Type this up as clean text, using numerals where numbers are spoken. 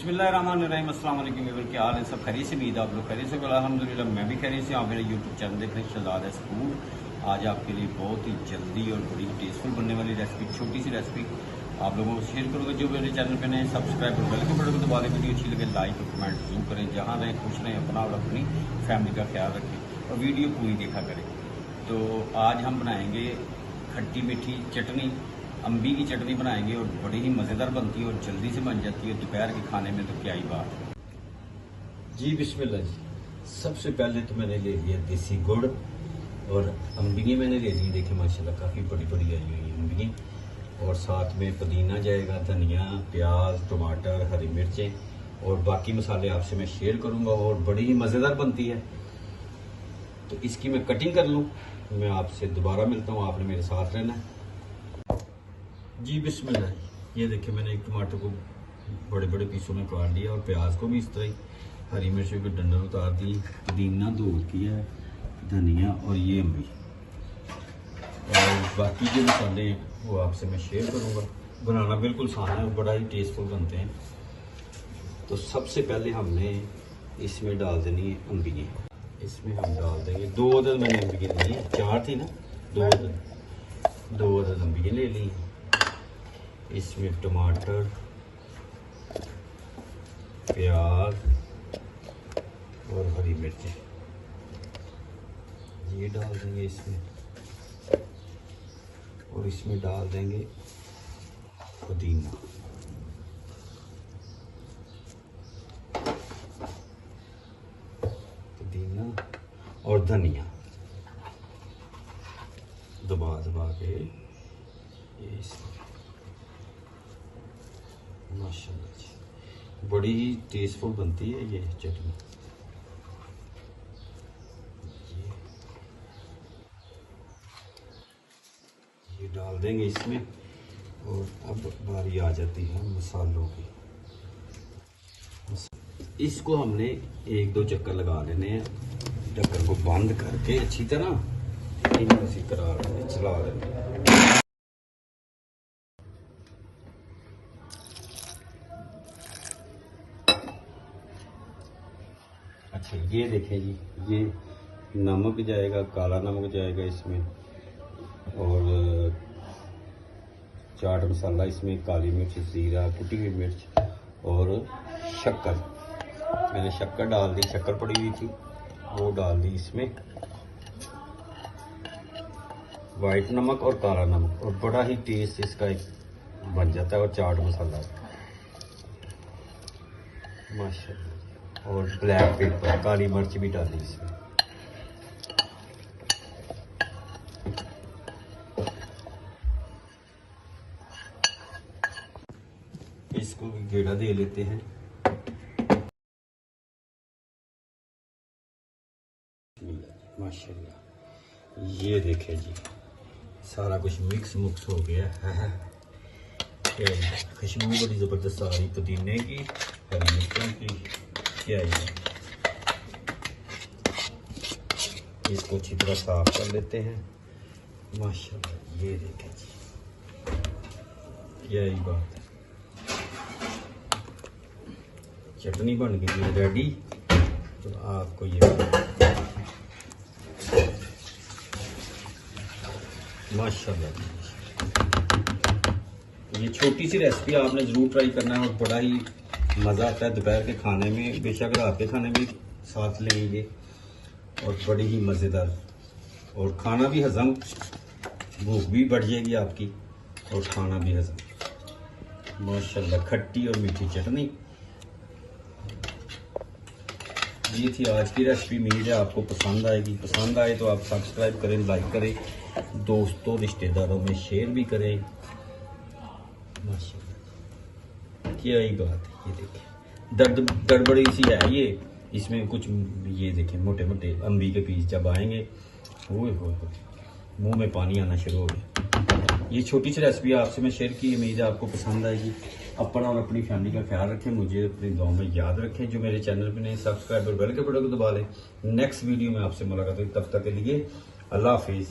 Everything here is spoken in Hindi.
बिस्मिल्लाहिर्रहमानिर्रहीम, अस्सलाम वालेकुम। क्या हाल है? सब खैरियत से? उम्मीद आप लोग खैरियत से? अल्हम्दुलिल्लाह मैं भी खैरियत से। आप मेरे यूट्यूब चैनल देख रहे हैं शहजाद फूड। आज आपके लिए बहुत ही जल्दी और बड़ी टेस्टफुल बनने वाली रेसिपी, छोटी सी रेसिपी आप लोगों को शेयर करूँगा। जो मेरे चैनल पे नए सब्सक्राइब और बेल के बटन को दबा दें। वीडियो अच्छी लगे लाइक और कमेंट जरूर करें। जहाँ रहें खुश रहें, अपना और अपनी फैमिली का ख्याल रखें और वीडियो पूरी देखा करें। तो आज हम बनाएंगे खट्टी मीठी चटनी, अम्बी की चटनी बनाएंगे और बड़ी ही मज़ेदार बनती है और जल्दी से बन जाती है दोपहर के खाने में। तो क्या ही बात है जी। बिस्मिल्लाह जी। सबसे पहले तो मैंने ले लिया देसी गुड़ और अम्बियाँ मैंने ले ली। देखिए माशाल्लाह काफ़ी बड़ी बड़ी आई हुई है अम्बियाँ। और साथ में पुदीना जाएगा, धनिया, प्याज, टमाटर, हरी मिर्चें और बाकी मसाले आपसे मैं शेयर करूँगा और बड़ी ही मज़ेदार बनती है। तो इसकी मैं कटिंग कर लूँ, मैं आपसे दोबारा मिलता हूँ। आपने मेरे साथ रहना है जी। बिस्मिल्लाह। ये देखिए मैंने एक टमाटर को बड़े बड़े पीसों में काट लिया और प्याज को भी इस तरह ही, हरी मिर्चों के डंडल उतार दी, पुदीना धो किया है, धनिया और ये अम्बी और बाकी जो मसाले हैं वो आपसे मैं शेयर करूँगा। बनाना बिल्कुल आसान है और बड़ा ही टेस्टफुल बनते हैं। तो सबसे पहले हमने इसमें डाल देनी है अम्बियाँ। इसमें हम डाल देंगे 2 अदद। मैंने अम्बियाँ ली, 4 थी ना, 2 अदद अम्बियाँ ले ली। इसमें टमाटर, प्याज और हरी मिर्चें ये डाल देंगे इसमें। और इसमें डाल देंगे पुदीना, और धनिया दबा दबा के ये इसमें। माशाल्लाह जी बड़ी ही टेस्टफुल बनती है ये चटनी। ये डाल देंगे इसमें। और अब बारी आ जाती है मसालों की। इसको हमने 1-2 चक्कर लगा लेने हैं, ढक्कन को बंद करके अच्छी तरह इसी करा चला लेंगे। अच्छा ये देखें जी, ये नमक जाएगा, काला नमक जाएगा इसमें और चाट मसाला इसमें, काली मिर्च, ज़ीरा, कुटी हुई मिर्च और शक्कर। मैंने शक्कर डाल दी, शक्कर पड़ी हुई थी वो डाल दी इसमें, वाइट नमक और काला नमक, और बड़ा ही टेस्ट इसका एक बन जाता है। और चाट मसाला माशाल्लाह, और ब्लैक पेपर, काली मिर्च भी डाली इसमें। इसको भी गेड़ा दे लेते हैं। माशाल्लाह ये देखें जी, सारा कुछ मिक्स मुक्स हो गया है। खुशबू बड़ी ज़बरदस्त आ रही पुदीने की, हरी मिर्चों की। क्या है, इसको अच्छी तरह साफ कर लेते हैं। माशाल्लाह ये देखें जी, क्या ही बात है। चटनी बन गई है रेडी। तो आपको ये माशाल्लाह ये छोटी सी रेसिपी आपने ज़रूर ट्राई करना है और बड़ा ही मज़ा आता है दोपहर के खाने में। बेशक रात के खाने में साथ लेंगे और बड़ी ही मज़ेदार, और खाना भी हज़म, भूख भी बढ़ जाएगी आपकी और खाना भी हज़म। माशाल्लाह खट्टी और मीठी चटनी। ये थी आज की रेसिपी। उम्मीद है आपको पसंद आएगी। पसंद आए तो आप सब्सक्राइब करें, लाइक करें, दोस्तों रिश्तेदारों में शेयर भी करें। माशाल्लाह क्या ही बात है। ये देखिए गड़बड़ी सी है ये, इसमें कुछ ये देखें मोटे मोटे अम्बी के पीस जब आएंगे वो मुंह में पानी आना शुरू हो गया। ये छोटी सी रेसिपी आपसे मैं शेयर की, उम्मीद है आपको पसंद आएगी। अपना और अपनी फैमिली का ख्याल रखें, मुझे अपनी दुआ में याद रखें। जो मेरे चैनल पे नहीं सब्सक्राइब और बेल के बटन को दबा लें। नेक्स्ट वीडियो में आपसे मुलाकात होगी, तब तक के लिए अल्लाह हाफिज़।